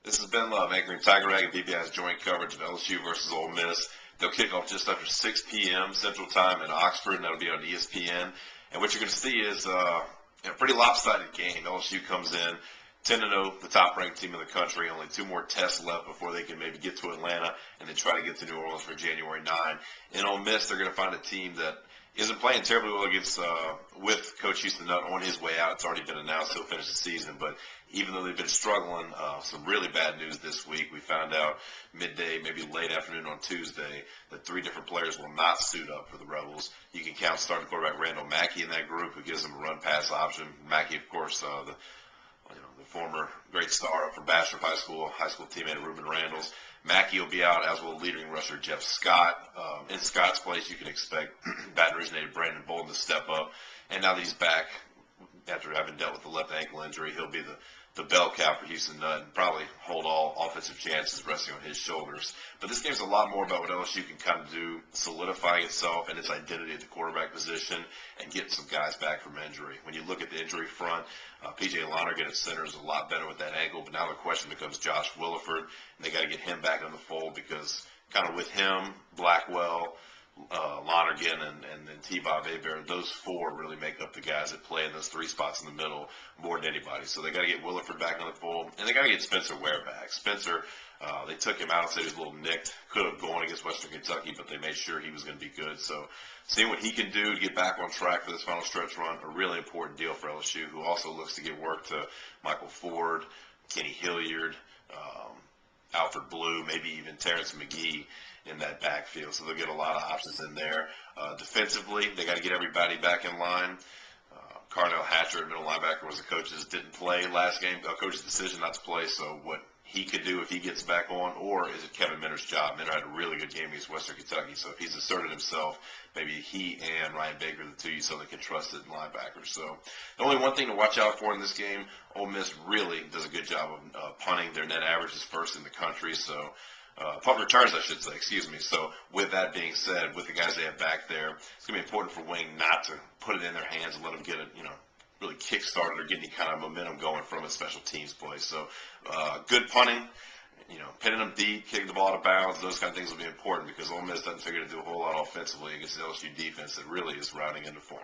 This is Ben Love, anchoring Tiger Rag and BBI's joint coverage of LSU versus Ole Miss. They'll kick off just after 6 p.m. Central Time in Oxford, and that'll be on ESPN. And what you're going to see is a pretty lopsided game. LSU comes in 10-0, the top-ranked team in the country. Only 2 more tests left before they can maybe get to Atlanta and then try to get to New Orleans for January 9. In Ole Miss, they're going to find a team that isn't playing terribly well against with Coach Houston Nutt on his way out. It's already been announced he'll finish the season, but even though they've been struggling, some really bad news this week. We found out midday, maybe late afternoon on Tuesday, that 3 different players will not suit up for the Rebels. You can count starting quarterback Randall Mackey in that group, who gives them a run-pass option. Mackey, of course, the former great star from Bastrop High School teammate of Reuben Randall's. Mackey will be out, as will leading rusher Jeff Scott. In Scott's place, you can expect Baton Rouge native Brandon Bolden to step up. And now that he's back, after having dealt with the left ankle injury, he'll be the bell cow for Houston Nutt and probably hold all offensive chances resting on his shoulders. But this game's a lot more about what LSU can kind of do, solidifying itself and its identity at the quarterback position and getting some guys back from injury. When you look at the injury front, P.J. Lonergan at center is a lot better with that ankle, but now the question becomes Josh Williford, and they got to get him back in the fold because kind of with him, Blackwell, Lonergan, and then T-Bob Hebert, those 4 really make up the guys that play in those 3 spots in the middle more than anybody. So they got to get Williford back on the fold, and they got to get Spencer Ware back. Spencer, they took him out and said he was a little nicked. Could have gone against Western Kentucky, but they made sure he was going to be good. So seeing what he can do to get back on track for this final stretch run, a really important deal for LSU, who also looks to get work to Michael Ford, Kenny Hilliard, Alfred Blue, maybe even Terrence McGee in that backfield. So they'll get a lot of options in there. Defensively, they got to get everybody back in line. Carnell Hatcher, middle linebacker, was the coach's didn't play last game. Coach's decision not to play. So what he could do if he gets back on, or is it Kevin Minter's job? Minter had a really good game against Western Kentucky. So if he's asserted himself, maybe he and Ryan Baker, the 2 you certainly can trust it in linebackers. So the only one thing to watch out for in this game, Ole Miss really does a good job of punting. Their net average is first in the country. So punt returns, I should say, excuse me. So with that being said, with the guys they have back there, it's going to be important for Wing not to put it in their hands and let them get it, really kick-started or get any kind of momentum going from a special teams play. So good punting, pinning them deep, kicking the ball out of bounds, those kind of things will be important because Ole Miss doesn't figure to do a whole lot offensively against the LSU defense that really is rounding into form.